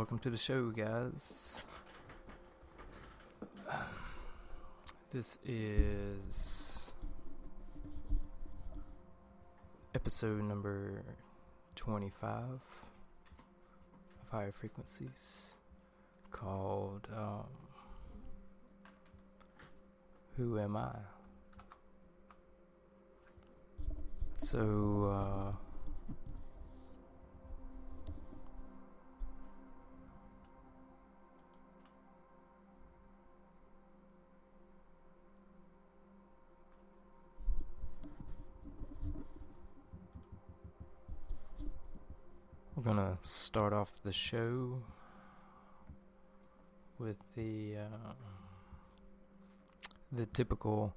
welcome to the show, guys. This is episode number 25 of Higher Frequencies, called Who Am I? So, we're gonna start off the show with the typical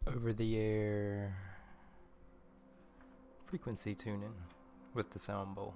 over-the-air frequency tuning with the sound bowl.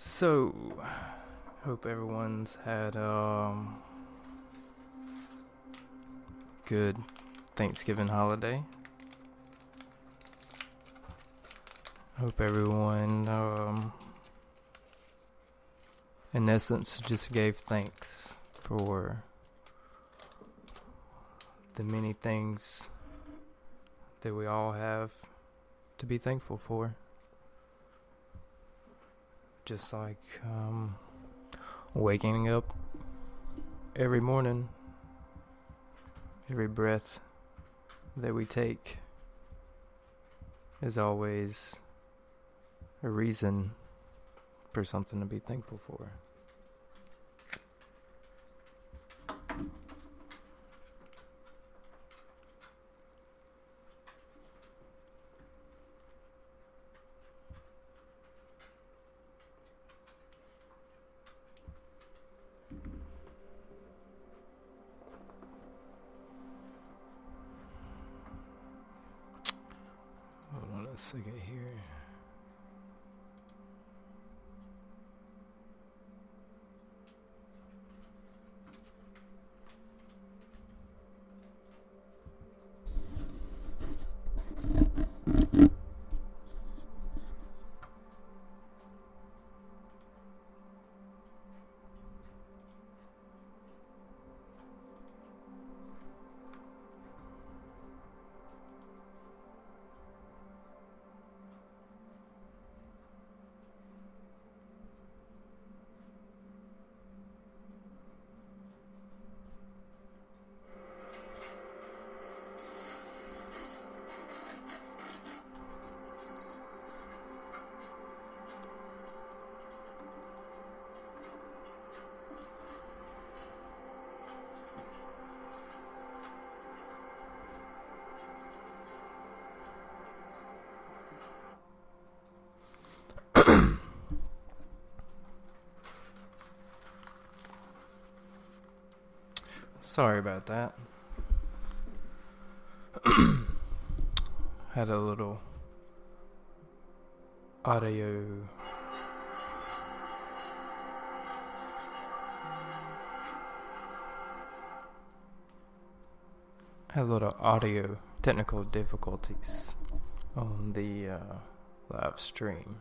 So, hope everyone's had good Thanksgiving holiday. Hope everyone, in essence, just gave thanks for the many things that we all have to be thankful for. Just like waking up every morning, every breath that we take is always a reason for something to be thankful for. Hold on a second here. Sorry about that. Had a little audio technical difficulties on the live stream.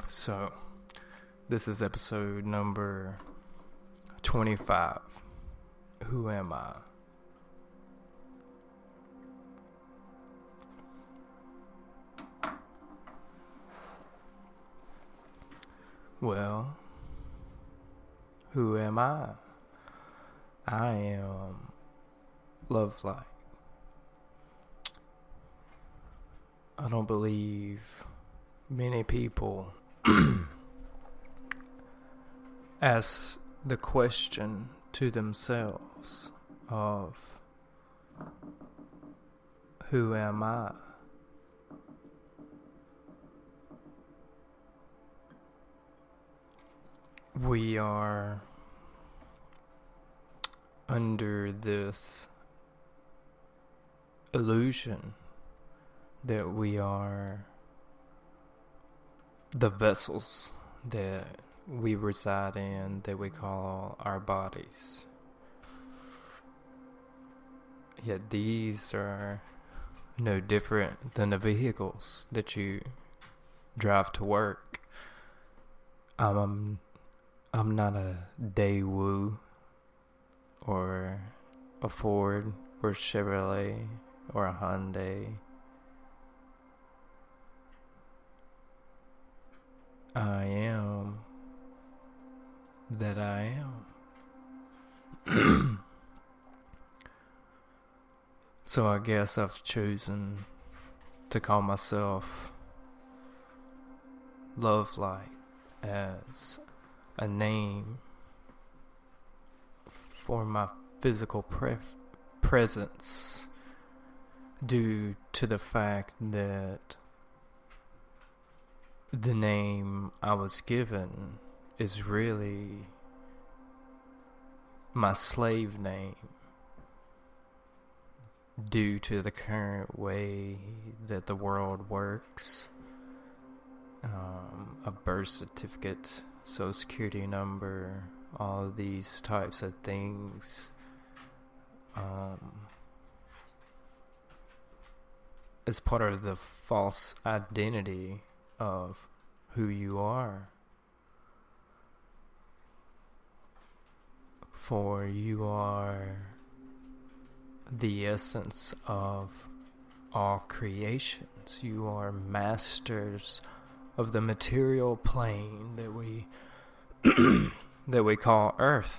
So, this is episode number 25. Who am I? Well, who am I? I am love light. I don't believe many people ask the question to themselves of who am I? We are under this illusion that we are the vessels that we reside in, that we call our bodies. Yet these are no different than the vehicles that you drive to work. I'm not a Daewoo or a Ford or Chevrolet or a Hyundai. I am that I am. So I guess I've chosen to call myself Love Light as a name for my physical presence, due to the fact that the name I was given is really my slave name, due to the current way that the world works. A birth certificate, social security number, all of these types of things is part of the false identity of who you are. For you are the essence of all creations. You are masters of the material plane that we that we call Earth.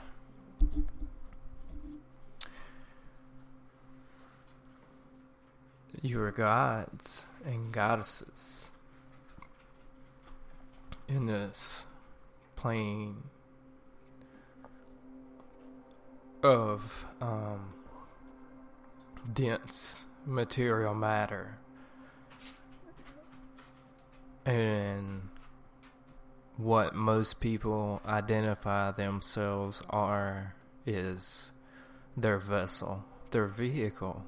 You are gods and goddesses in this plane of dense material matter. And what most people identify themselves are is their vessel, their vehicle.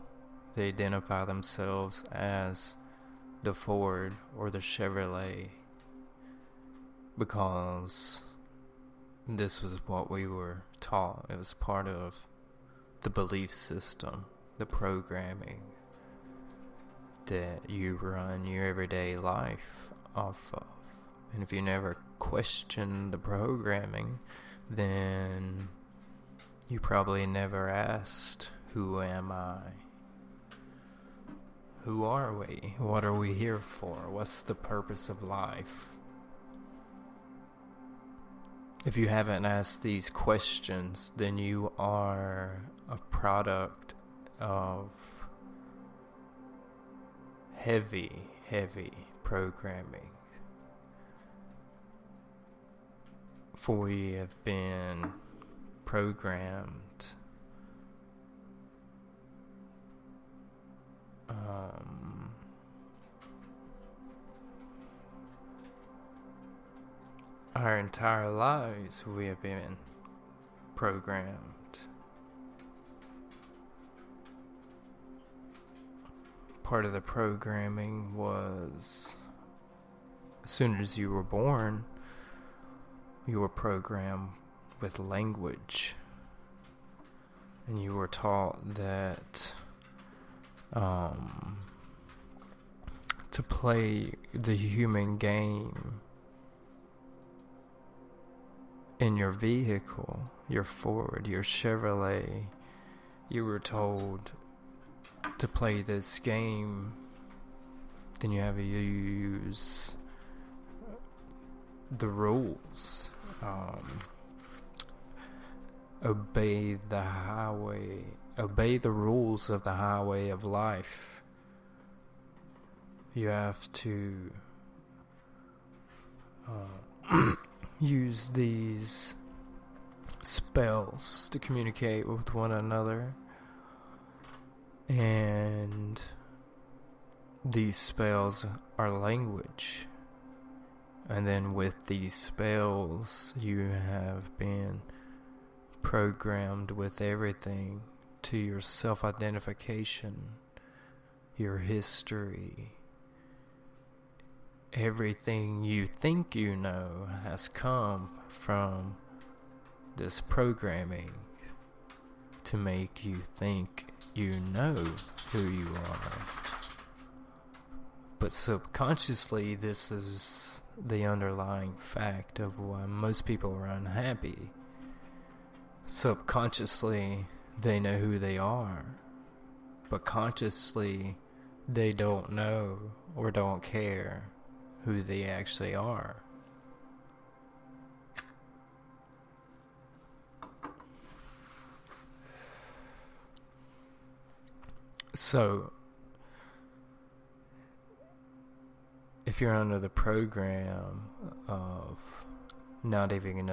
They identify themselves as the Ford or the Chevrolet because this was what we were taught. It was part of the belief system, the programming that you run your everyday life off of. And if you never question the programming, then you probably never asked, who am I? Who are we? What are we here for? What's the purpose of life? If you haven't asked these questions, then you are a product of heavy programming. For we have been programmed our entire lives we have been programmed. Part of the programming was, as soon as you were born, you were programmed with language. And you were taught that to play the human game in your vehicle, your Ford, your Chevrolet, you were told to play this game, then you have to use the rules. Obey the rules of the highway of life. You have to use these spells to communicate with one another, and these spells are language. And then with these spells, you have been programmed with everything, to your self-identification, your history. Everything you think you know has come from this programming to make you think you know who you are. But subconsciously, this is the underlying fact of why most people are unhappy. Subconsciously, they know who they are, but consciously, they don't know or don't care who they actually are. So, if you're under the program of not even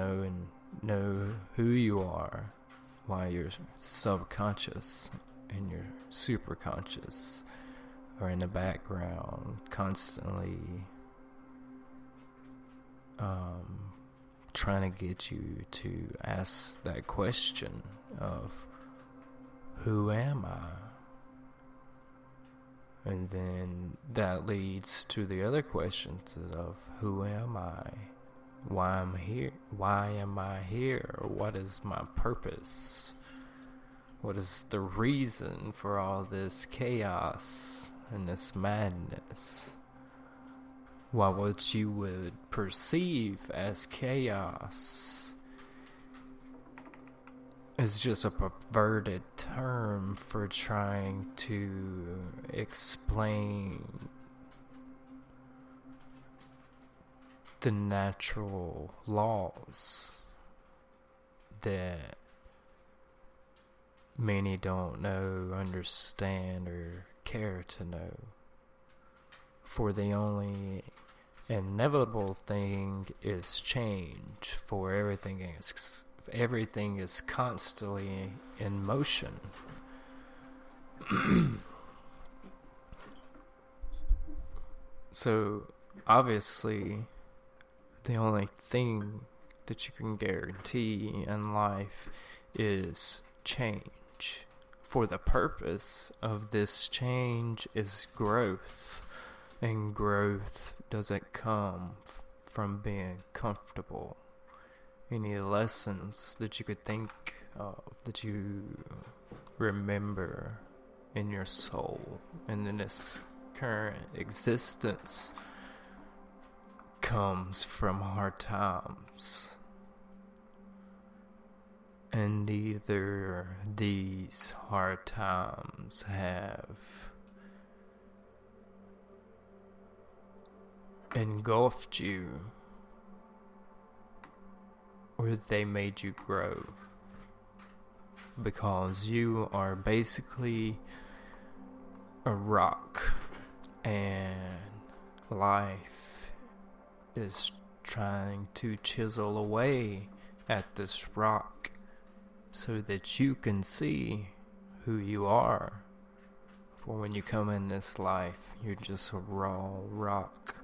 know who you are, while your subconscious and your superconscious are in the background constantly trying to get you to ask that question of, who am I? And then that leads to the other questions of, who am I? Why am I here? What is my purpose? What is the reason for all this chaos and this madness? While what you would perceive as chaos is just a perverted term for trying to explain the natural laws that many don't know, understand, or care to know. For the only inevitable thing is change, for everything is constantly in motion. So, obviously, the only thing that you can guarantee in life is change. For the purpose of this change is growth. And growth doesn't come from being comfortable. Any lessons that you could think of, that you remember in your soul and in this current existence, comes from hard times. And either these hard times have engulfed you, or they made you grow, because you are basically a rock, and life is trying to chisel away at this rock so that you can see who you are. For when you come in this life, you're just a raw rock,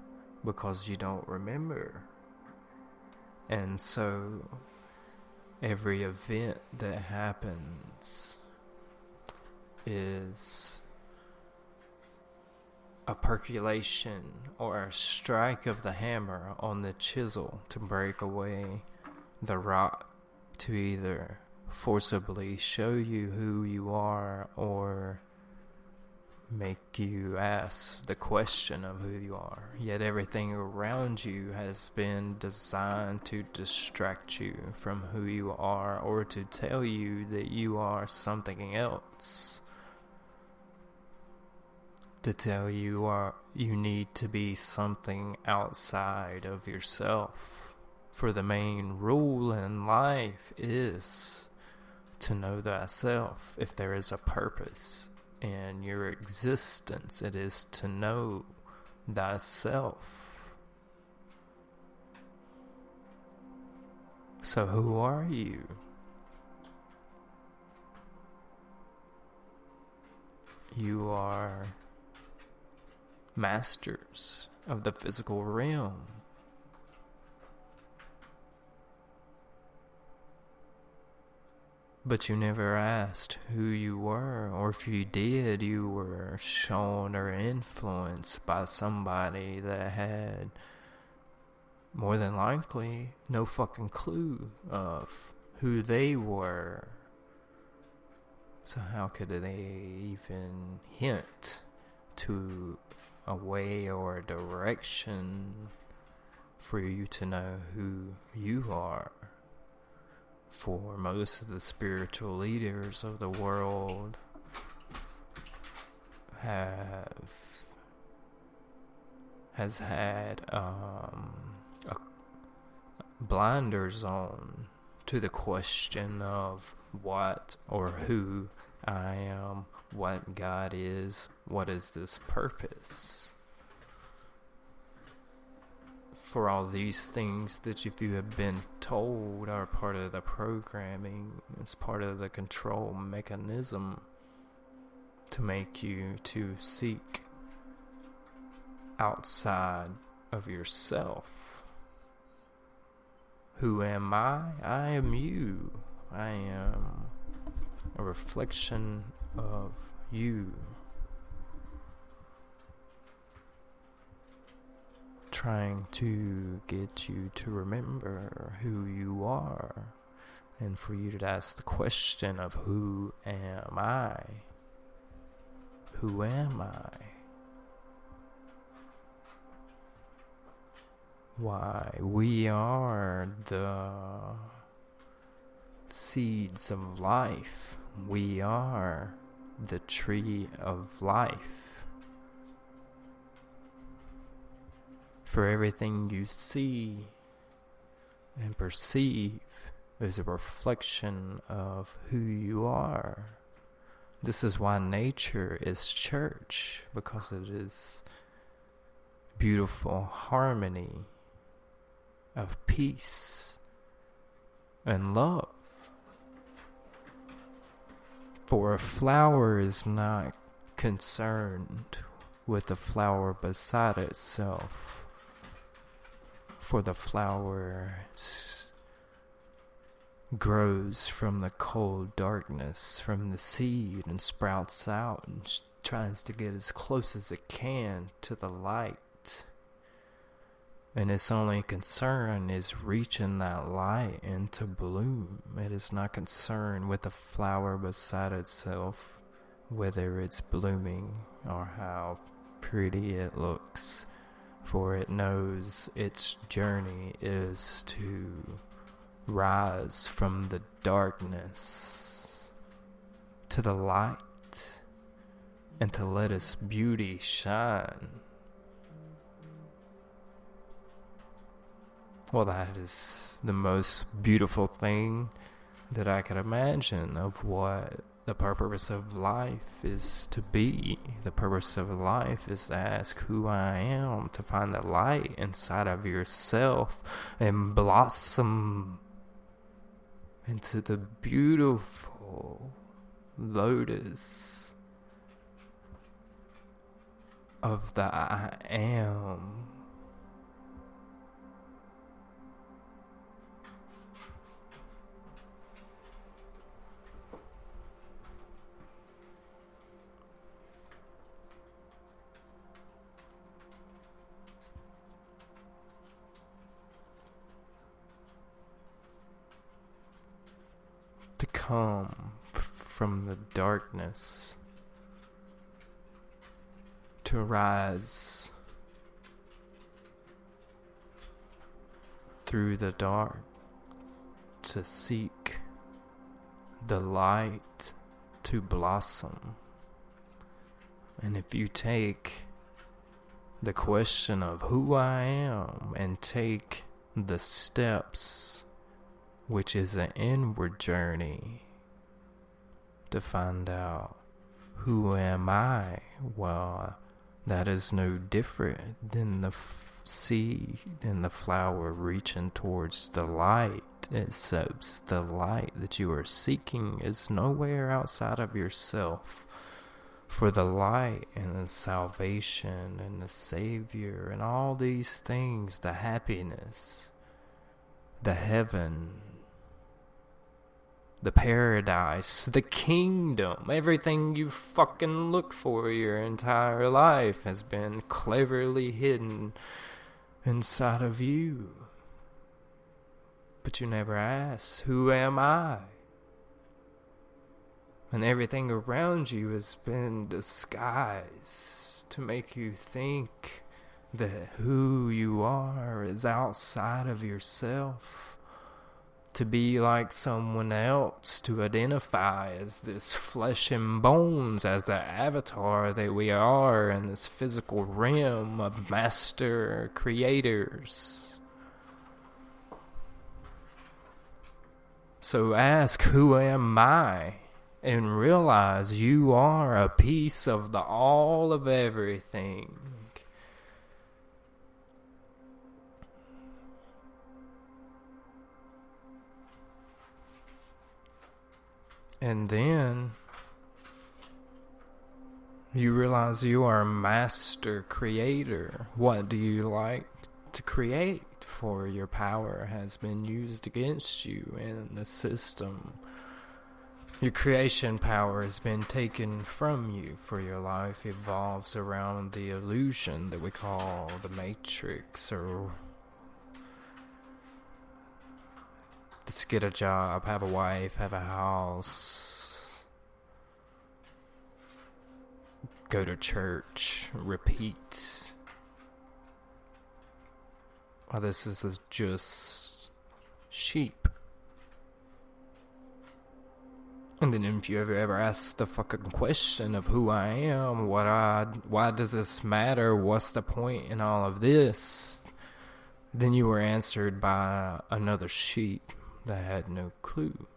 because you don't remember And so every event that happens is a percolation or a strike of the hammer on the chisel to break away the rock, to either forcibly show you who you are or make you ask the question of who you are. Yet everything around you has been designed to distract you from who you are, or to tell you that you are something else. To tell you need to be something outside of yourself. For the main rule in life is to know thyself. If there is a purpose in your existence, it is to know thyself. So who are you? You are masters of the physical realm. But you never asked who you were, or if you did, you were shown or influenced by somebody that had, more than likely, no fucking clue of who they were. So how could they even hint to a way or a direction for you to know who you are? For most of the spiritual leaders of the world has had blinders on to the question of what or who I am, what God is, what is this purpose. For all these things that if you have been told are part of the programming, it's part of the control mechanism to make you to seek outside of yourself. Who am I? I am you. I am a reflection of you. Trying to get you to remember who you are, and for you to ask the question of who am I? Who am I? Why, we are the seeds of life. We are the tree of life. For everything you see and perceive is a reflection of who you are. This is why nature is church, because it is beautiful harmony of peace and love. For a flower is not concerned with the flower beside itself. For the flower grows from the cold darkness, from the seed, and sprouts out and tries to get as close as it can to the light. And its only concern is reaching that light into bloom. It is not concerned with the flower beside itself, whether it's blooming or how pretty it looks. For it knows its journey is to rise from the darkness to the light and to let its beauty shine. Well, that is the most beautiful thing that I could imagine of what the purpose of life is to be. The purpose of life is to ask who I am, to find the light inside of yourself and blossom into the beautiful lotus of the I am. come from the darkness to rise through the dark to seek the light to blossom. And if you take the question of who I am and take the steps, which is an inward journey, to find out who am I, well, that is no different than the seed and the flower reaching towards the light. Except the light that you are seeking is nowhere outside of yourself. For the light and the salvation and the Savior and all these things, the happiness, the heaven, the paradise, the kingdom, everything you fucking look for your entire life has been cleverly hidden inside of you. But you never ask, who am I? And everything around you has been disguised to make you think that who you are is outside of yourself. To be like someone else, to identify as this flesh and bones, as the avatar that we are in this physical realm of master creators. So ask, who am I? And realize you are a piece of the all of everything. And then you realize you are a master creator. What do you like to create? For your power has been used against you in the system. Your creation power has been taken from you, for your life evolves around the illusion that we call the Matrix, or let's get a job, have a wife, have a house, go to church, repeat. Well, this is just sheep. And then if you ever ask the fucking question of who I am, why does this matter, what's the point in all of this, then you were answered by another sheep that had no clue.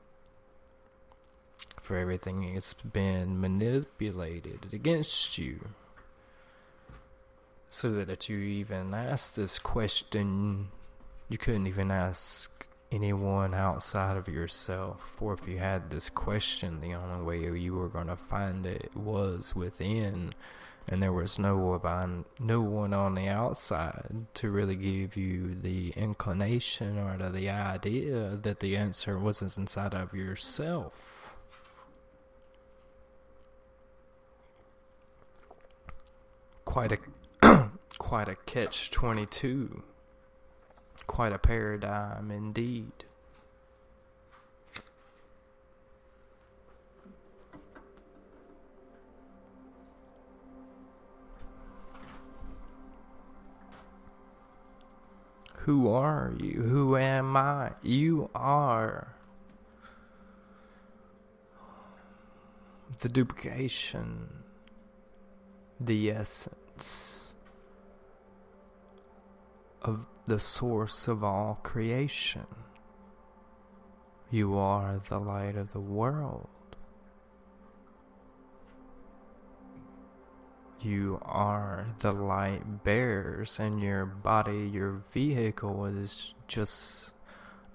For everything has been manipulated against you. So that you even asked this question, you couldn't even ask anyone outside of yourself. Or if you had this question, the only way you were going to find it was within, and there was no one on the outside to really give you the inclination or the idea that the answer wasn't inside of yourself. Quite a catch-22. Quite a paradigm indeed. Who are you? Who am I? You are the duplication, the essence of the source of all creation. You are the light of the world. You are the light bearers, and your body, your vehicle, is just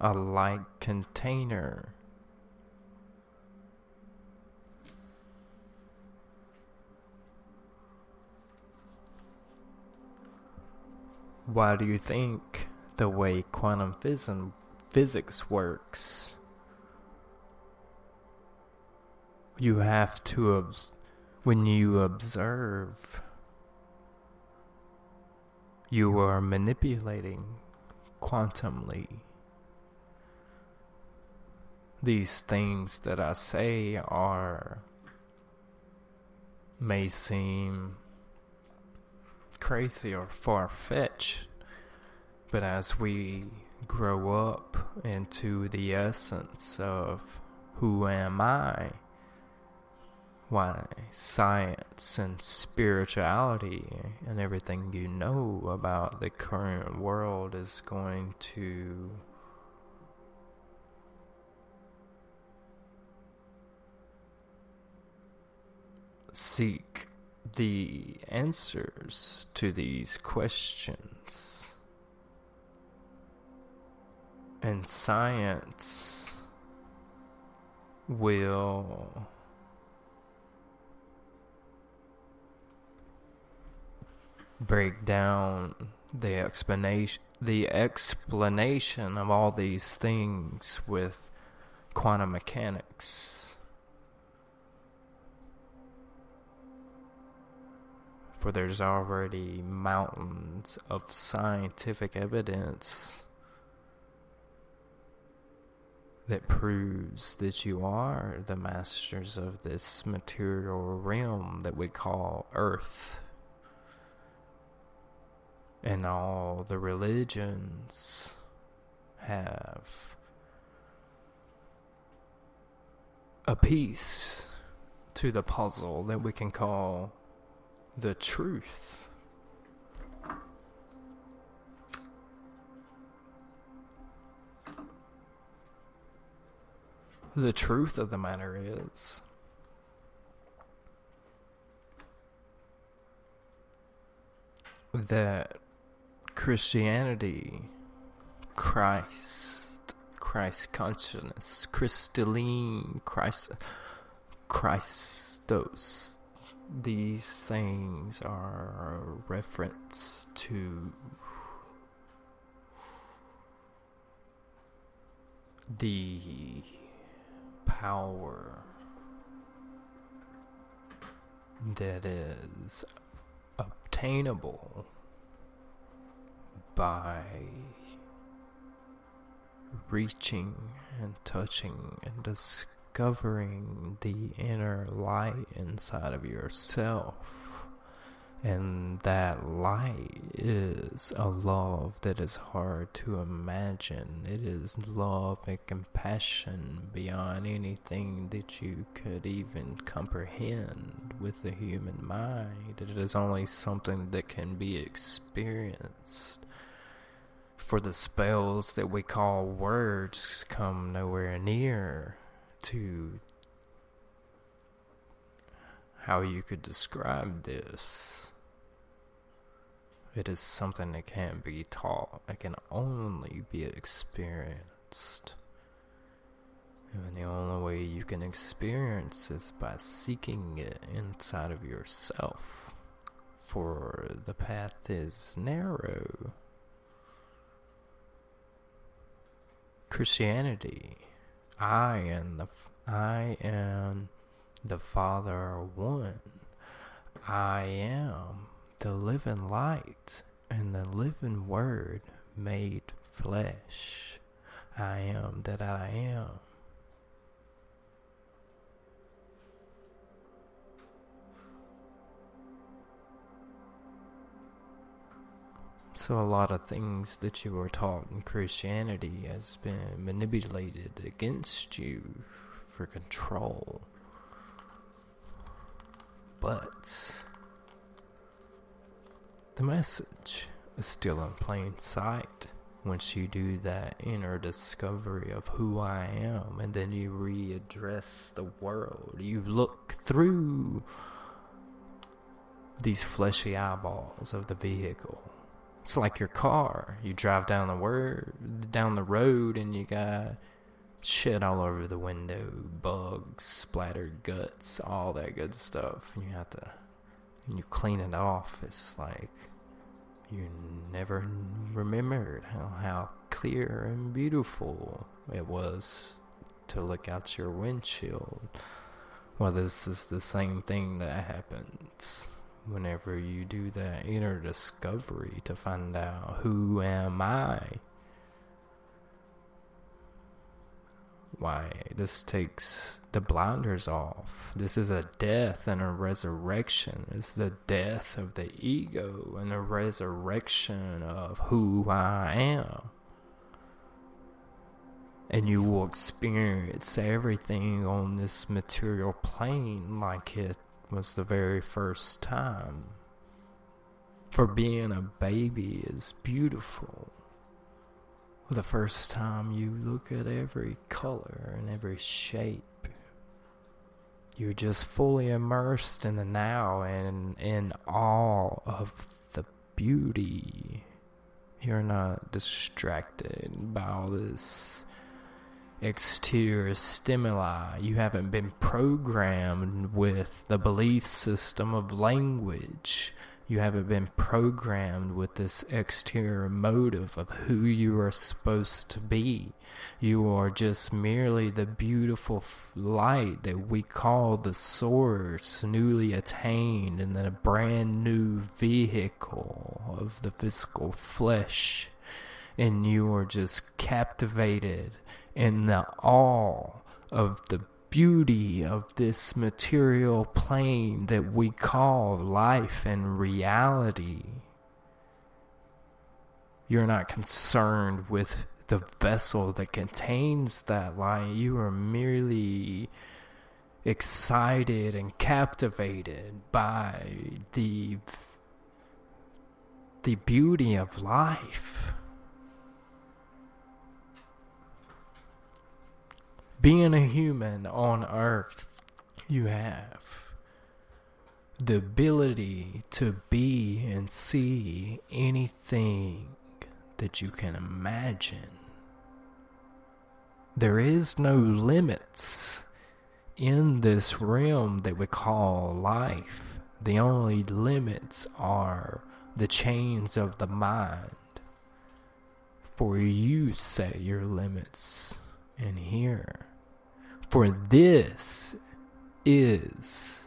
a light container. Why do you think the way quantum physics works, you have to, when you observe, you are manipulating quantumly? these things that I say may seem crazy or far-fetched, but as we grow up into the essence of who am I, why science and spirituality and everything you know about the current world is going to seek the answers to these questions. And science will break down the explanation of all these things with quantum mechanics. For there's already mountains of scientific evidence that proves that you are the masters of this material realm that we call Earth. And all the religions have a piece to the puzzle that we can call the truth. The truth of the matter is that Christianity, Christ consciousness, crystalline Christos, these things are a reference to the power that is obtainable by reaching and touching and discovering the inner light inside of yourself. And that light is a love that is hard to imagine. It is love and compassion beyond anything that you could even comprehend with the human mind. It is only something that can be experienced. For the spells that we call words come nowhere near to how you could describe this. It is something that can't be taught. It can only be experienced. And the only way you can experience is by seeking it inside of yourself. For the path is narrow. Christianity, I am the Father one. I am the living light and the living word made flesh. I am that I am. So a lot of things that you were taught in Christianity has been manipulated against you for control. But the message is still in plain sight once you do that inner discovery of who I am, and then you readdress the world. You look through these fleshy eyeballs of the vehicle. It's like your car. You drive down the road and you got shit all over the window, bugs, splattered guts, all that good stuff. And when you clean it off, it's like you never remembered how clear and beautiful it was to look out your windshield. Well, this is the same thing that happens whenever you do that inner discovery to find out who am I. why this takes the blinders off. This is a death and a resurrection. It's the death of the ego and the resurrection of who I am. And you will experience everything on this material plane like it was the very first time. For being a baby is beautiful. The first time you look at every color and every shape, you're just fully immersed in the now and in awe of the beauty. You're not distracted by all this exterior stimuli. You haven't been programmed with the belief system of language. You haven't been programmed with this exterior motive of who you are supposed to be. You are just merely the beautiful light that we call the source, newly attained in a brand new vehicle of the physical flesh. And you are just captivated in the awe of the beauty of this material plane that we call life and reality. You're not concerned with the vessel that contains that light. You are merely excited and captivated by the beauty of life. Being a human on earth, you have the ability to be and see anything that you can imagine. There is no limits in this realm that we call life. The only limits are the chains of the mind. For you set your limits in here. For this is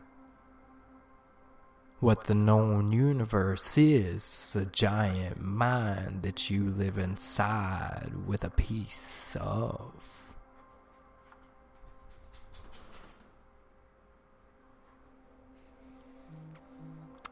what the known universe is, a giant mind that you live inside with a piece of.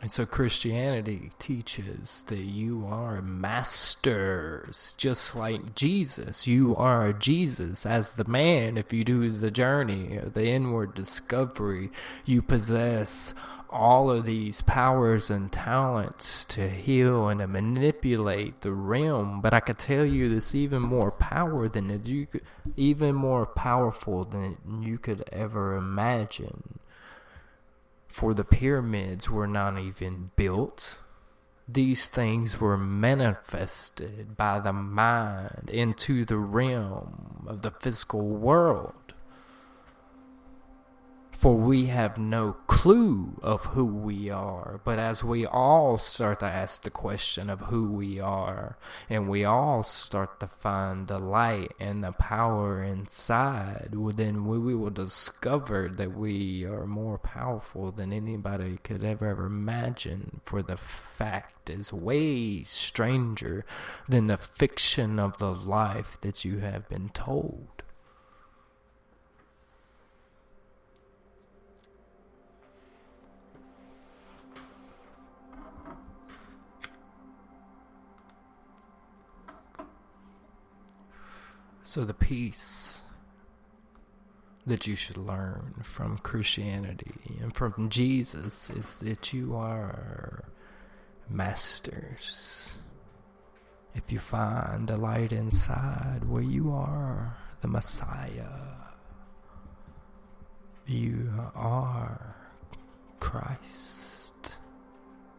And so Christianity teaches that you are masters, just like Jesus. You are Jesus as the man. If you do the journey, the inward discovery, you possess all of these powers and talents to heal and to manipulate the realm. But I could tell you this even more powerful than you could ever imagine. For the pyramids were not even built. These things were manifested by the mind into the realm of the physical world. For we have no clue of who we are. But as we all start to ask the question of who we are, and we all start to find the light and the power inside, well, then we will discover that we are more powerful than anybody could ever imagine. For the fact is way stranger than the fiction of the life that you have been told. So the peace that you should learn from Christianity and from Jesus is that you are masters. If you find the light inside, where you are the Messiah. You are Christ.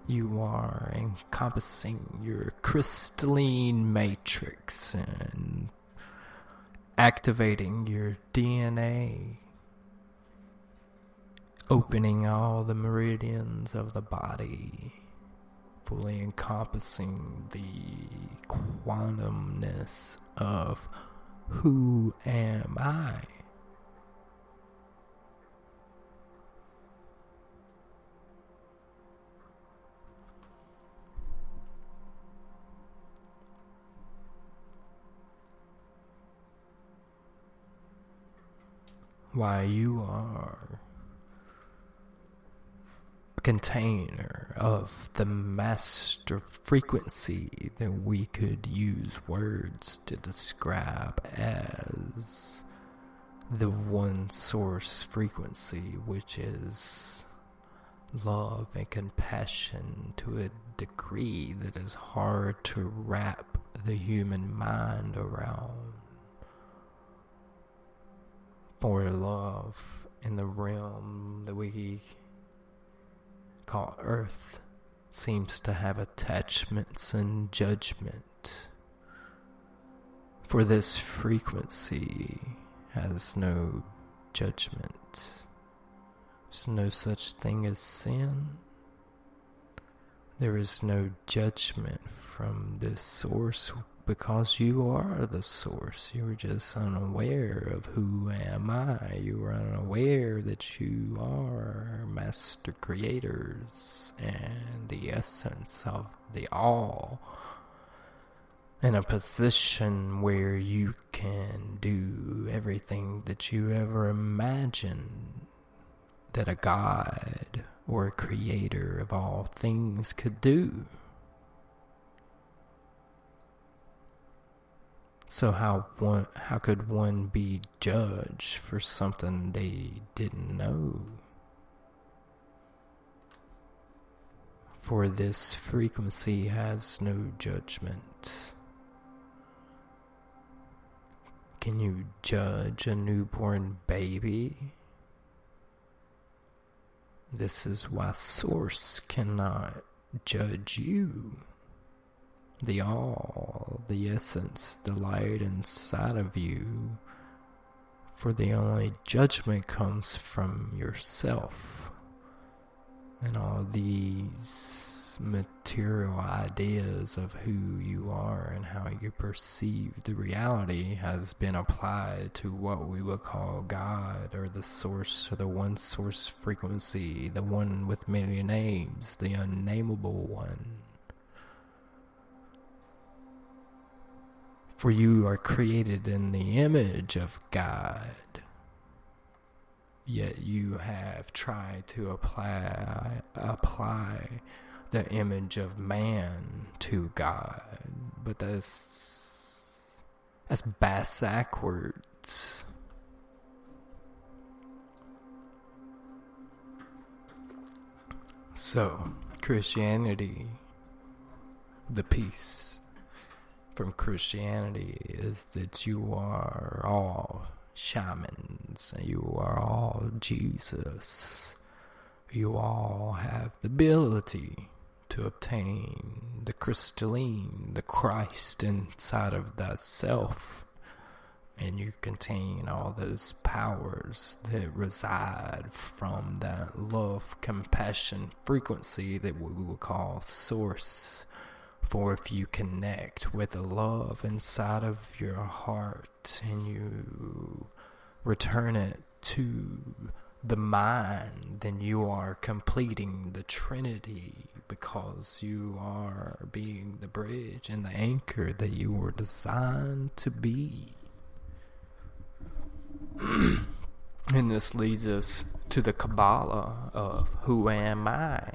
You are encompassing your crystalline matrix and activating your DNA, opening all the meridians of the body, fully encompassing the quantumness of who am I? why you are a container of the master frequency that we could use words to describe as the one source frequency, which is love and compassion to a degree that is hard to wrap the human mind around. For love in the realm that we call Earth seems to have attachments and judgment. For this frequency has no judgment. There's no such thing as sin. There is no judgment from this source because you are the source. You are just unaware of who am I. You are unaware that you are master creators and the essence of the all. In a position where you can do everything that you ever imagined that a God or a creator of all things could do. So how could one be judged for something they didn't know? For this frequency has no judgment. Can you judge a newborn baby? This is why Source cannot judge you. The all, the essence, the light inside of you. For the only judgment comes from yourself. And all these material ideas of who you are and how you perceive the reality has been applied to what we would call God, or the source, or the one source frequency, the one with many names, the unnameable one. For you are created in the image of God, yet you have tried to apply the image of man to God, but that's backwards. So, Christianity, the peace from Christianity is that you are all shamans, and you are all Jesus. You all have the ability to obtain the crystalline, the Christ inside of that self, and you contain all those powers that reside from that love, compassion frequency that we would call Source. For if you connect with the love inside of your heart and you return it to the mind, then you are completing the Trinity, because you are being the bridge and the anchor that you were designed to be. And this leads us to the Kabbalah of who am I?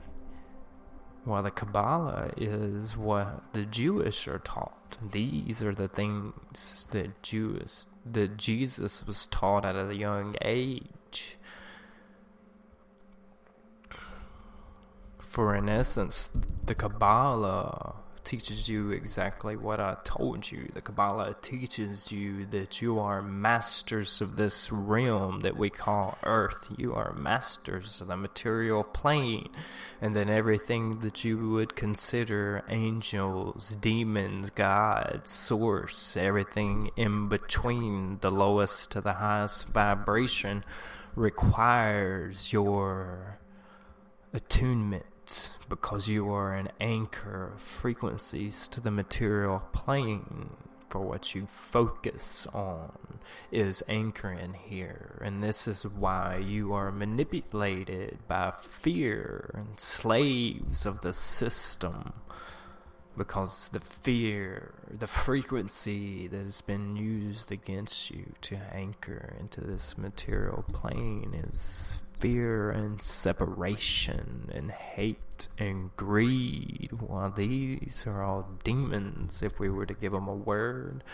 Well, the Kabbalah is what the Jewish are taught. These are the things that Jesus was taught at a young age. For in essence, the Kabbalah teaches you exactly what I told you. The Kabbalah teaches you that you are masters of this realm that we call Earth. You are masters of the material plane. And then everything that you would consider angels, demons, God, Source, everything in between the lowest to the highest vibration requires your attunement, because you are an anchor of frequencies to the material plane. For what you focus on is anchoring here. And this is why you are manipulated by fear and slaves of the system. because the fear, the frequency that has been used against you to anchor into this material plane is fear and separation and hate and greed. While these are all demons, if we were to give them a word,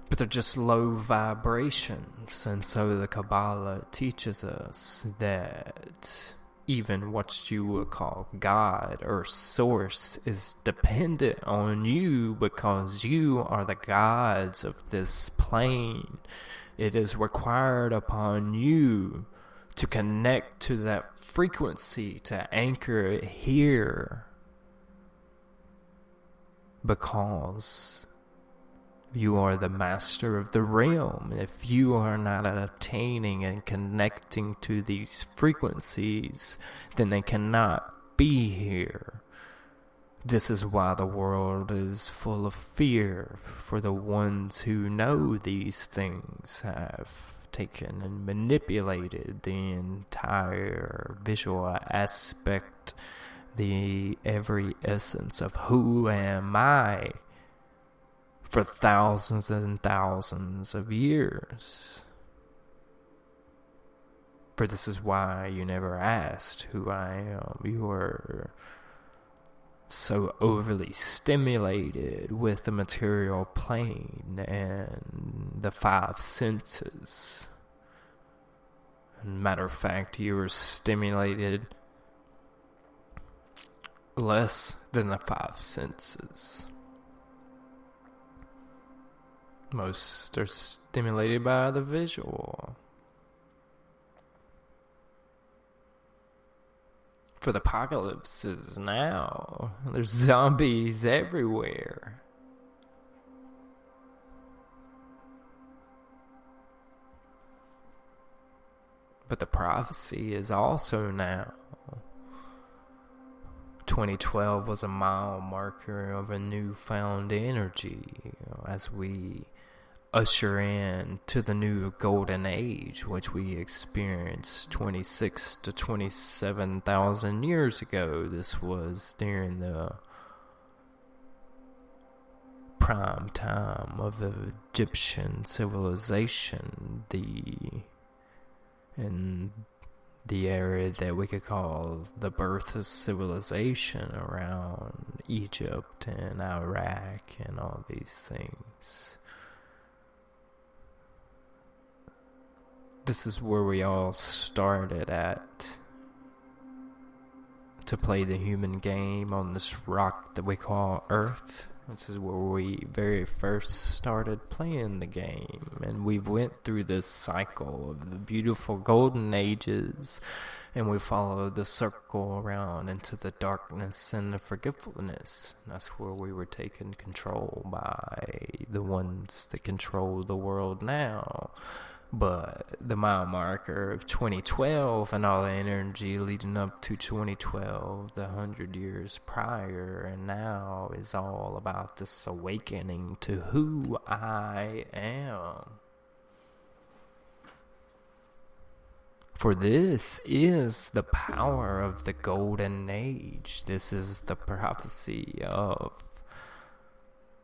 but they're just low vibrations. And so the Kabbalah teaches us that even what you would call God or Source is dependent on you, because you are the gods of this plane. It is required upon you to connect to that frequency, to anchor it here, because you are the master of the realm. If you are not attaining and connecting to these frequencies, then they cannot be here. This is why the world is full of fear, for the ones who know these things have taken and manipulated the entire visual aspect, the every essence of who am I, for thousands and thousands of years. For this is why you never asked who I am. You were so overly stimulated with the material plane and the five senses. Matter of fact, you were stimulated less than the five senses. Most are stimulated by the visual. For the apocalypse is now. There's zombies everywhere. But the prophecy is also now. 2012 was a mile marker of a newfound energy as we usher in to the new golden age, which we experienced 26 to 27,000 years ago. This was during the prime time of the Egyptian civilization, the area that we could call the birth of civilization around Egypt and Iraq and all these things. This is where we all started at, to play the human game on this rock that we call Earth. This is where we very first started playing the game, and we went through this cycle of the beautiful golden ages, and we followed the circle around into the darkness and the forgetfulness. That's where we were taken control by the ones that control the world now. But the mile marker of 2012 and all the energy leading up to 2012, the 100 years prior and now, is all about this awakening to who I am. For this is the power of the golden age. This is the prophecy of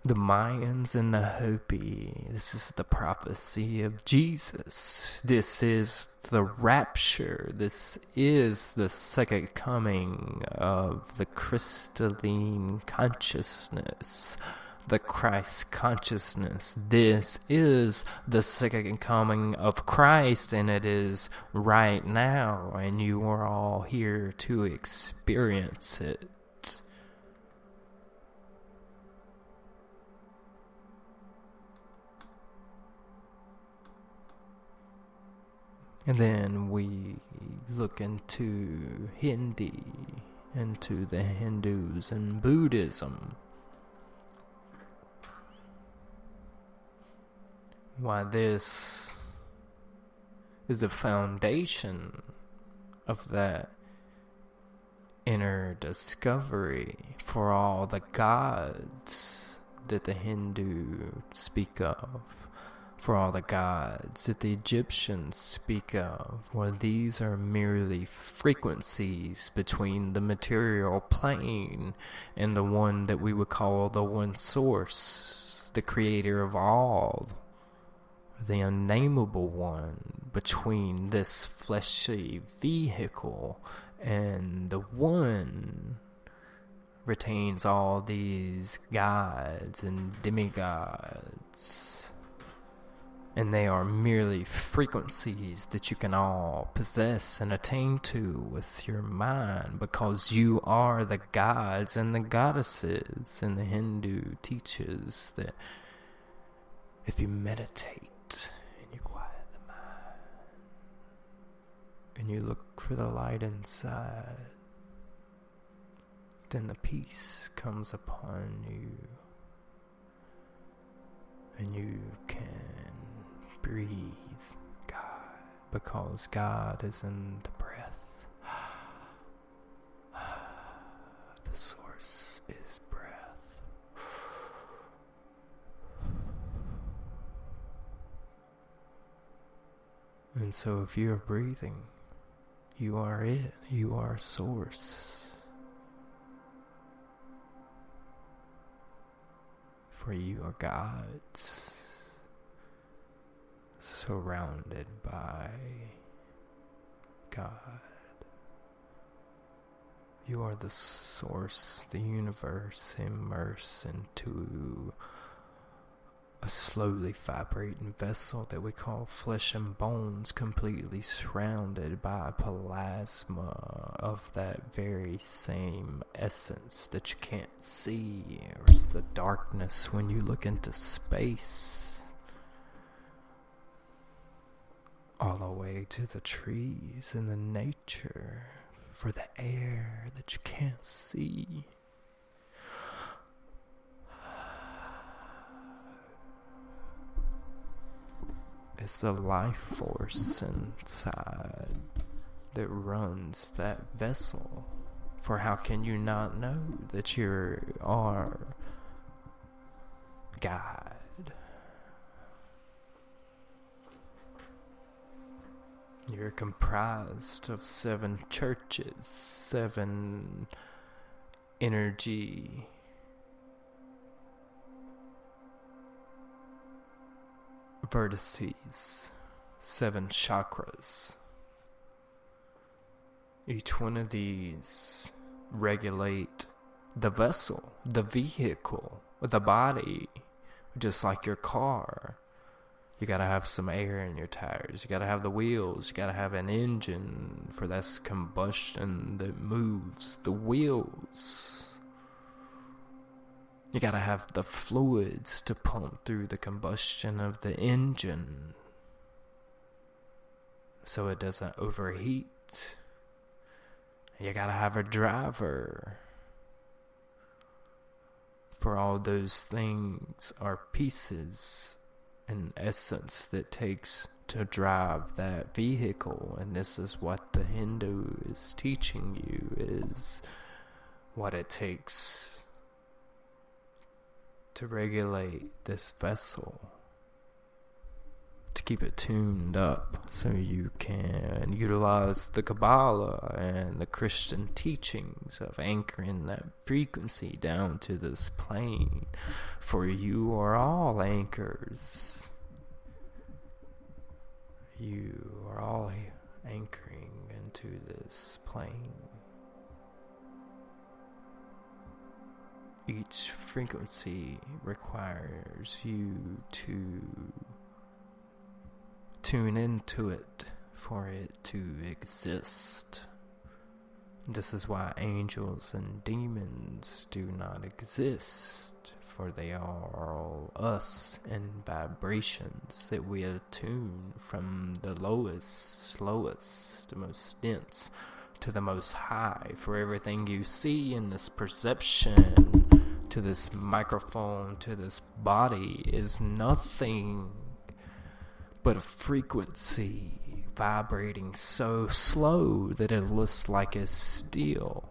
the Mayans and the Hopi. This is the prophecy of Jesus. This is the rapture. This is the second coming of the crystalline consciousness, the Christ consciousness. This is the second coming of Christ, and it is right now, and you are all here to experience it. And then we look into Hindi, into the Hindus and Buddhism. Why this is the foundation of that inner discovery for all the gods that the Hindu speak of. For all the gods that the Egyptians speak of, well, these are merely frequencies between the material plane and the one that we would call the one source, the creator of all, the unnameable one, between this fleshy vehicle and the one retains all these gods and demigods. And they are merely frequencies that you can all possess and attain to with your mind, because you are the gods and the goddesses. And the Hindu teaches that if you meditate and you quiet the mind and you look for the light inside, then the peace comes upon you and you can breathe God, because God is in the breath. The source is breath. And so if you are breathing, you are it. You are source. For you are God's, surrounded by God. You are the source, the universe immersed into a slowly vibrating vessel that we call flesh and bones, completely surrounded by plasma of that very same essence that you can't see, or it's the darkness when you look into space, all the way to the trees and the nature, for the air that you can't see. It's the life force inside that runs that vessel. For how can you not know that you are God? You're comprised of 7 churches, 7 energy vertices, 7 chakras. Each one of these regulate the vessel, the vehicle, the body, just like your car. You gotta have some air in your tires. You gotta have the wheels. You gotta have an engine, for that's combustion that moves the wheels. You gotta have the fluids to pump through the combustion of the engine so it doesn't overheat. You gotta have a driver. For all those things are pieces and essence that takes to drive that vehicle. And this is what the Hindu is teaching you, is what it takes to regulate this vessel, to keep it tuned up so you can utilize the Kabbalah and the Christian teachings of anchoring that frequency down to this plane. For you are all anchors. You are all anchoring into this plane. Each frequency requires you to tune into it for it to exist. This is why angels and demons do not exist, for they are all us in vibrations that we attune from the lowest, slowest, the most dense, to the most high. For everything you see in this perception, to this microphone, to this body, is nothing but a frequency vibrating so slow that it looks like it's still.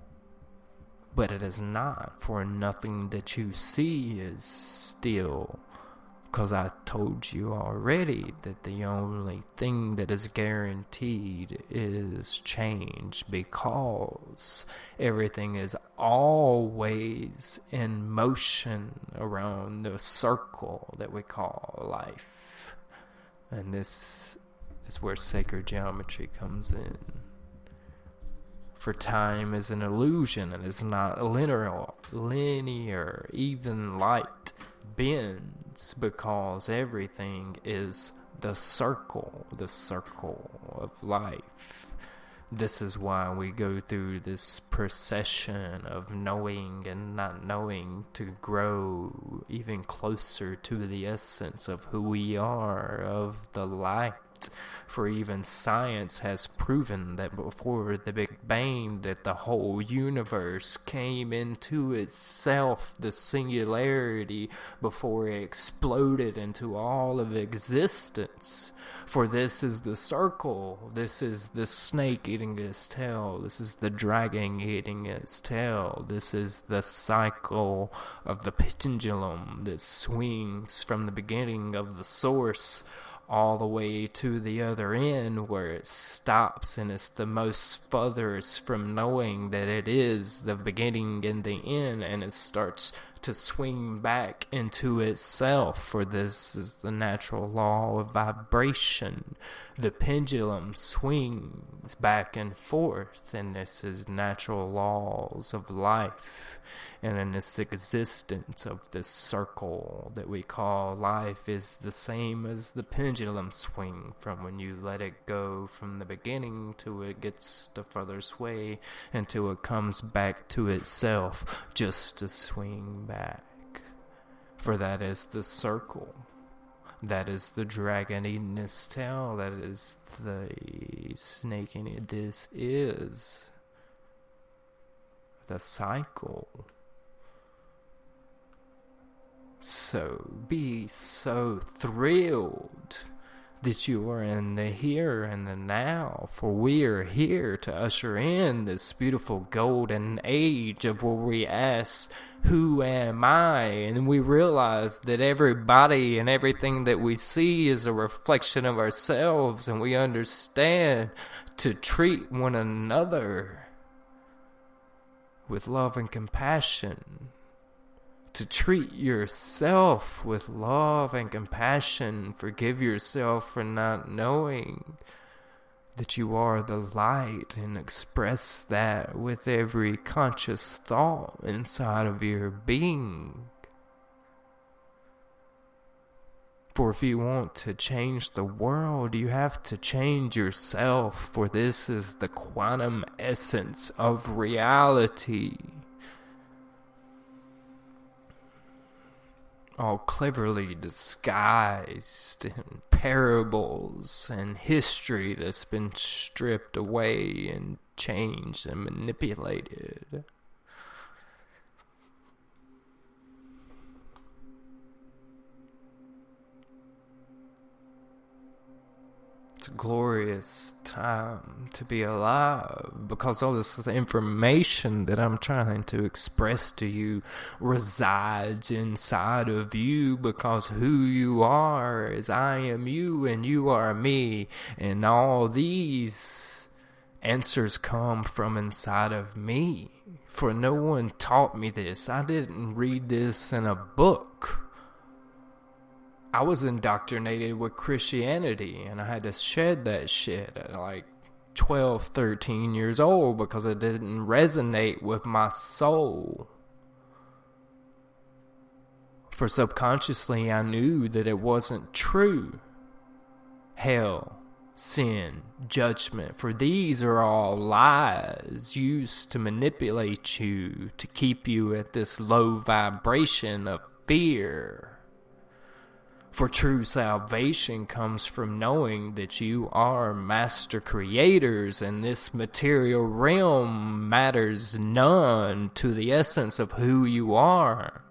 But it is not, for nothing that you see is still. Because I told you already that the only thing that is guaranteed is change, because everything is always in motion around the circle that we call life. And this is where sacred geometry comes in. For time is an illusion and is not linear. Even light bends because everything is the circle of life. This is why we go through this procession of knowing and not knowing to grow even closer to the essence of who we are, of the light. For even science has proven that before the Big Bang, that the whole universe came into itself, the singularity, before it exploded into all of existence. For this is the circle, this is the snake eating its tail, this is the dragon eating its tail, this is the cycle of the pendulum that swings from the beginning of the source all the way to the other end, where it stops, and it's the most furthest from knowing that it is the beginning and the end, and it starts to swing back into itself. For this is the natural law of vibration. The pendulum swings back and forth, and this is natural laws of life. And in this existence of this circle that we call life is the same as the pendulum swing, from when you let it go from the beginning to it gets the furthest way, until it comes back to itself, just to swing back. For that is the circle. That is the dragon eating its tail. That is the snake in it. This is the cycle. So be so thrilled that you are in the here and the now, for we are here to usher in this beautiful golden age of where we ask, who am I? And we realize that everybody and everything that we see is a reflection of ourselves, and we understand to treat one another with love and compassion. To treat yourself with love and compassion. Forgive yourself for not knowing that you are the light, and express that with every conscious thought inside of your being. For if you want to change the world, you have to change yourself, for this is the quantum essence of reality. All cleverly disguised in parables and history that's been stripped away and changed and manipulated. It's a glorious time to be alive, because all this information that I'm trying to express to you resides inside of you, because who you are is I am you and you are me, and all these answers come from inside of me. For no one taught me this. I didn't read this in a book. I was indoctrinated with Christianity, and I had to shed that shit at like 12, 13 years old, because it didn't resonate with my soul. For subconsciously I knew that it wasn't true. Hell, sin, judgment, for these are all lies used to manipulate you, to keep you at this low vibration of fear. For true salvation comes from knowing that you are master creators, and this material realm matters none to the essence of who you are.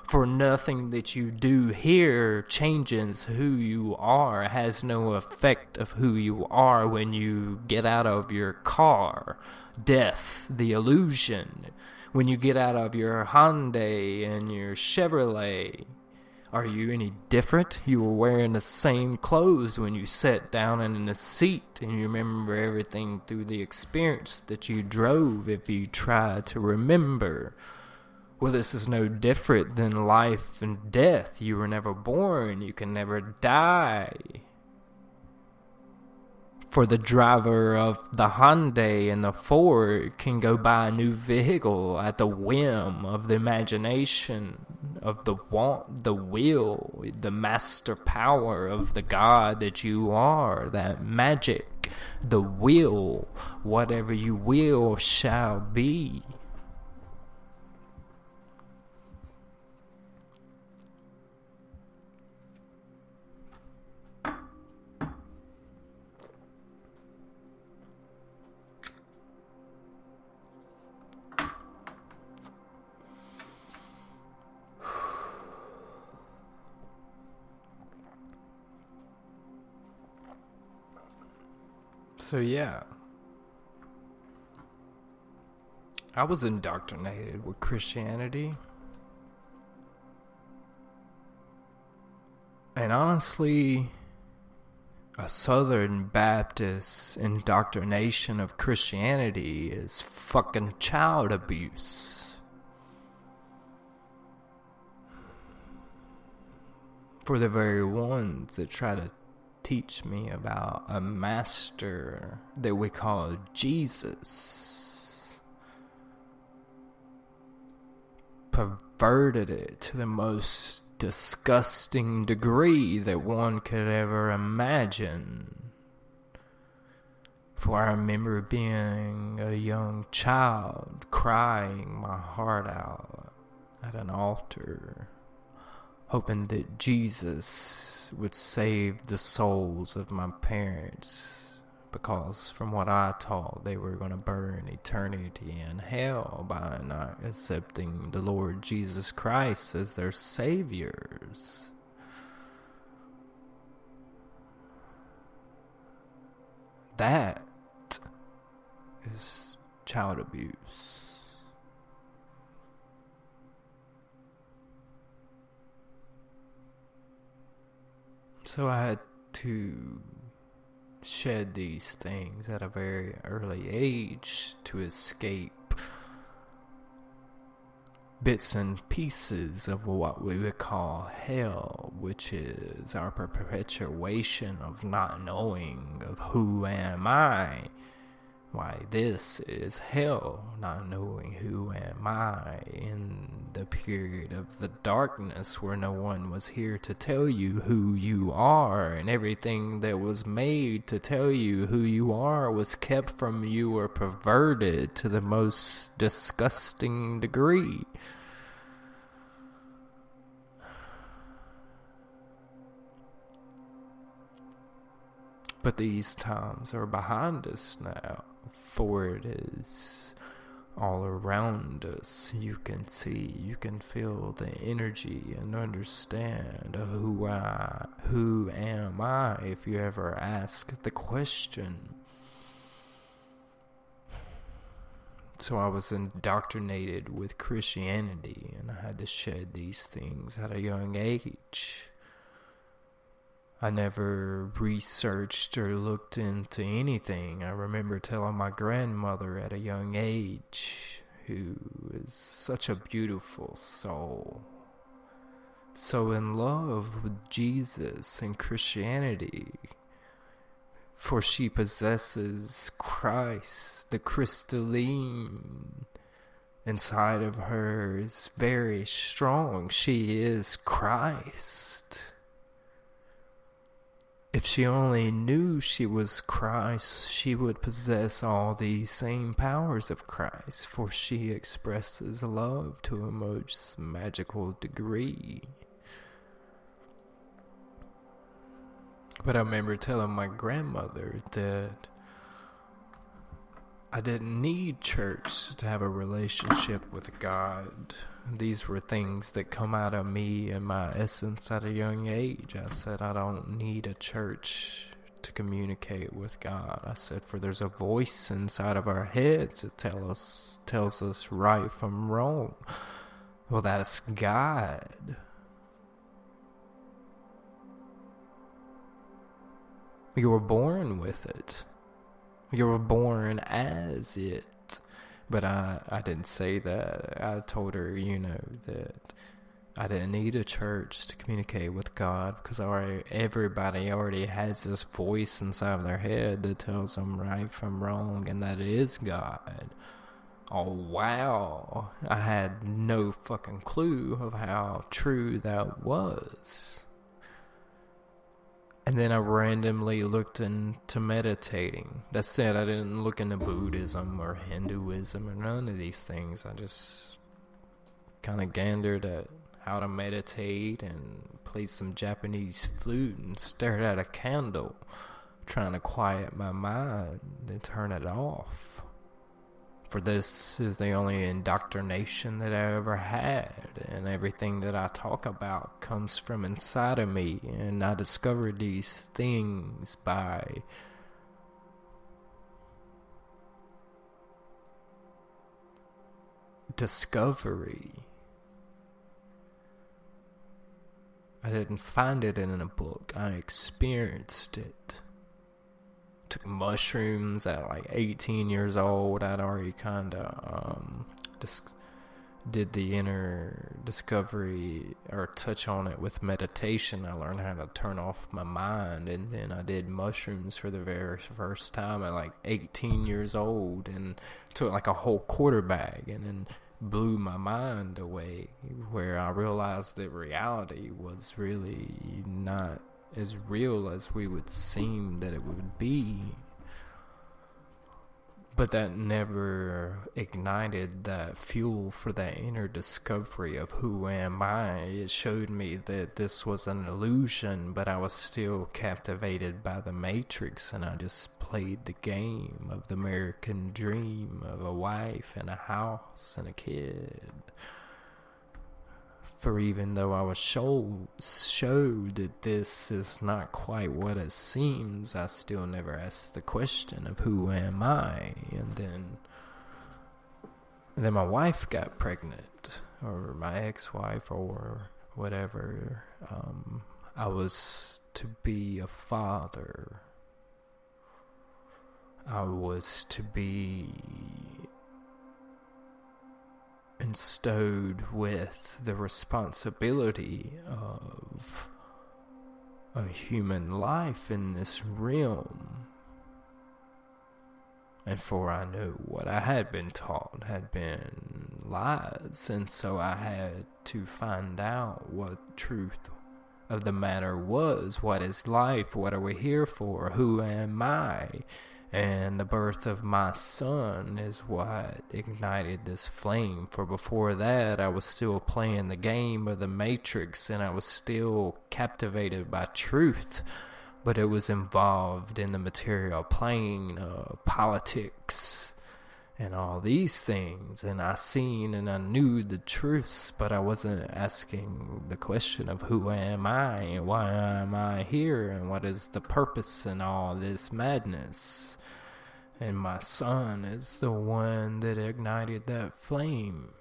For nothing that you do here changes who you are, has no effect of who you are when you get out of your car. Death, the illusion. When you get out of your Hyundai and your Chevrolet, Are you any different? You were wearing the same clothes when you sat down in a seat, and you remember everything through the experience that you drove if you try to remember. Well, this is no different than life and death. You were never born. You can never die. For the driver of the Hyundai and the Ford can go buy a new vehicle at the whim of the imagination, of the want, the will, the master power of the God that you are, that magic, the will, whatever you will shall be. So yeah, I was indoctrinated with Christianity. And honestly, a Southern Baptist indoctrination of Christianity is fucking child abuse. For the very ones that try to teach me about a master that we call Jesus, perverted it to the most disgusting degree that one could ever imagine. For I remember being a young child crying my heart out at an altar, hoping that Jesus would save the souls of my parents, because from what I taught, they were going to burn eternity in hell by not accepting the Lord Jesus Christ as their saviors. That is child abuse. So I had to shed these things at a very early age to escape bits and pieces of what we would call hell, which is our perpetuation of not knowing of who am I. Why, this is hell, not knowing who am I in the period of the darkness where no one was here to tell you who you are, and everything that was made to tell you who you are was kept from you or perverted to the most disgusting degree. But these times are behind us now, for it is all around us. You can see, you can feel the energy and understand who am I, if you ever ask the question. So I was indoctrinated with Christianity, and I had to shed these things at a young age. I never researched or looked into anything. I remember telling my grandmother at a young age, who is such a beautiful soul, so in love with Jesus and Christianity, for she possesses Christ. The crystalline inside of her is very strong. She is Christ. If she only knew she was Christ, she would possess all these same powers of Christ, for she expresses love to a most magical degree. But I remember telling my grandmother that I didn't need church to have a relationship with God. These were things that come out of me and my essence at a young age. I said, I don't need a church to communicate with God. I said, for there's a voice inside of our heads that tells us right from wrong. Well, that's God. You were born with it. You were born as it. But I didn't say that. I told her, that I didn't need a church to communicate with God, because everybody already has this voice inside of their head that tells them right from wrong, and that is God. Oh, wow. I had no fucking clue of how true that was. And then I randomly looked into meditating. That's it. I didn't look into Buddhism or Hinduism or none of these things. I just kind of gandered at how to meditate and played some Japanese flute and stared at a candle, trying to quiet my mind and turn it off. For this is the only indoctrination that I ever had, and everything that I talk about comes from inside of me, and I discovered these things by discovery. I didn't find it in a book, I experienced it. Took mushrooms at like 18 years old. I'd already kind of did the inner discovery or touch on it with meditation. I learned how to turn off my mind, and then I did mushrooms for the very first time at like 18 years old, and took like a whole quarter bag, and then blew my mind away, where I realized that reality was really not as real as we would seem that it would be. But that never ignited that fuel for that inner discovery of who am I. It showed me that this was an illusion, but I was still captivated by the Matrix, and I just played the game of the American dream of a wife and a house and a kid. For even though I was showed that this is not quite what it seems, I still never asked the question of who am I. And then my wife got pregnant, or my ex-wife, or whatever. I was to be a father. I was to be bestowed with the responsibility of a human life in this realm. And for I knew what I had been taught had been lies, and so I had to find out what truth of the matter was. What is life? What are we here for? Who am I? And the birth of my son is what ignited this flame. For before that, I was still playing the game of the Matrix, and I was still captivated by truth. But it was involved in the material plane of politics and all these things. And I seen and I knew the truths, but I wasn't asking the question of who am I and why am I here and what is the purpose in all this madness. And my son is the one that ignited that flame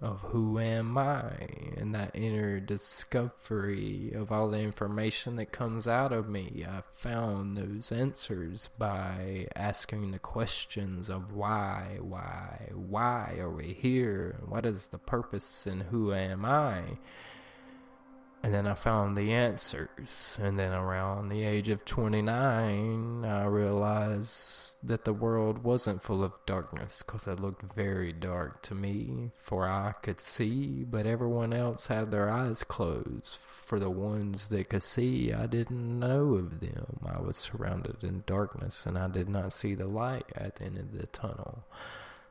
of who am I, and that inner discovery of all the information that comes out of me. I found those answers by asking the questions of why are we here, and what is the purpose, and who am I? And then I found the answers. And then around the age of 29, I realized that the world wasn't full of darkness, because it looked very dark to me, for I could see, but everyone else had their eyes closed. For the ones that could see, I didn't know of them. I was surrounded in darkness, and I did not see the light at the end of the tunnel.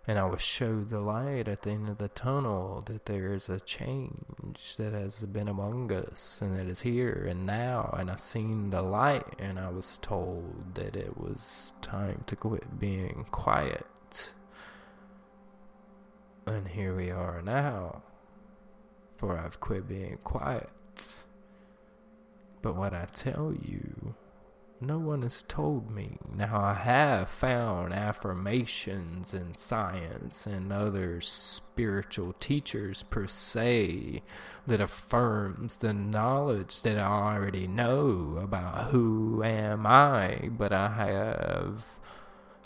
And I was showed the light at the end of the tunnel, that there is a change that has been among us, and that is here and now. And I seen the light, and I was told that it was time to quit being quiet. And here we are now, for I've quit being quiet. But what I tell you No one has told me. Now, I have found affirmations in science and other spiritual teachers per se that affirms the knowledge that I already know about who am I, but I have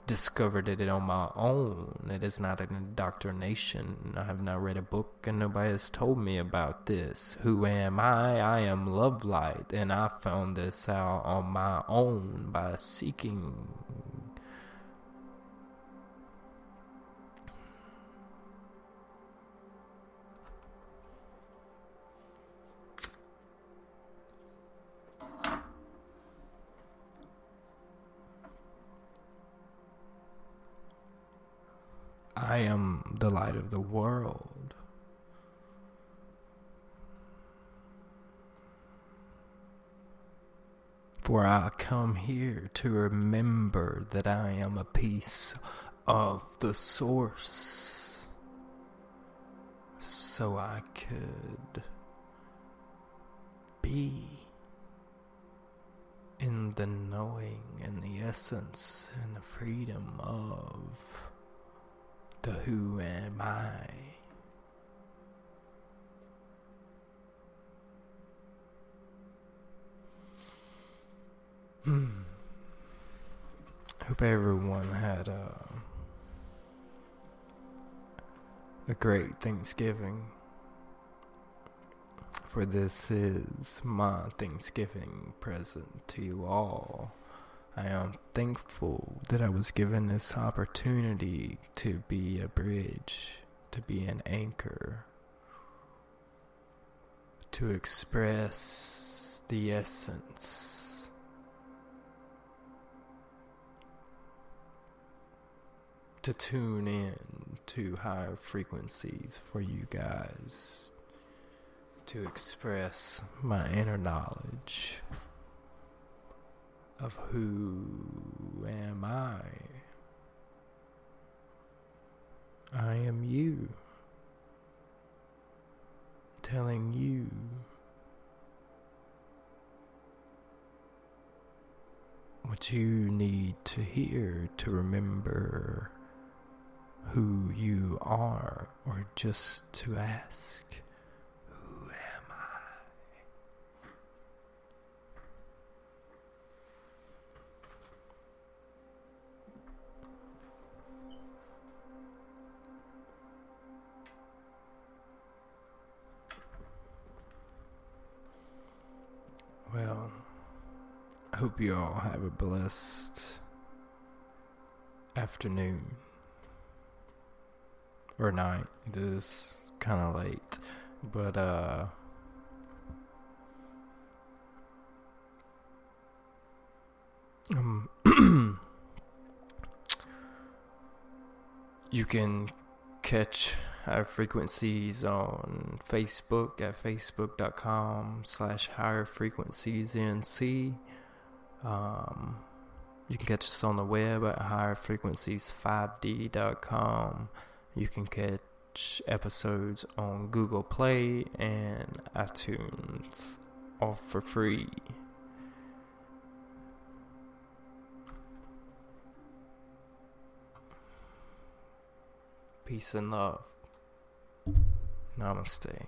discovered it on my own. It is not an indoctrination. I have not read a book and nobody has told me about this. Who am I? I am love light, and I found this out on my own by seeking. I am the light of the world. For I come here to remember that I am a piece of the source, so I could be in the knowing and the essence and the freedom of the who am I. Hope everyone had a great Thanksgiving. For this is my Thanksgiving present to you all. I am thankful that I was given this opportunity to be a bridge, to be an anchor, to express the essence, to tune in to higher frequencies for you guys, to express my inner knowledge of who am I. I am you, telling you what you need to hear to remember who you are, or just to ask, who am I? Well, I hope you all have a blessed afternoon or night. It is kind of late, but you can catch Higher Frequencies on Facebook at facebook.com/higherfrequenciesnc. You can catch us on the web at higherfrequencies5d.com. You can catch episodes on Google Play and iTunes, all for free. Peace and love. Namaste.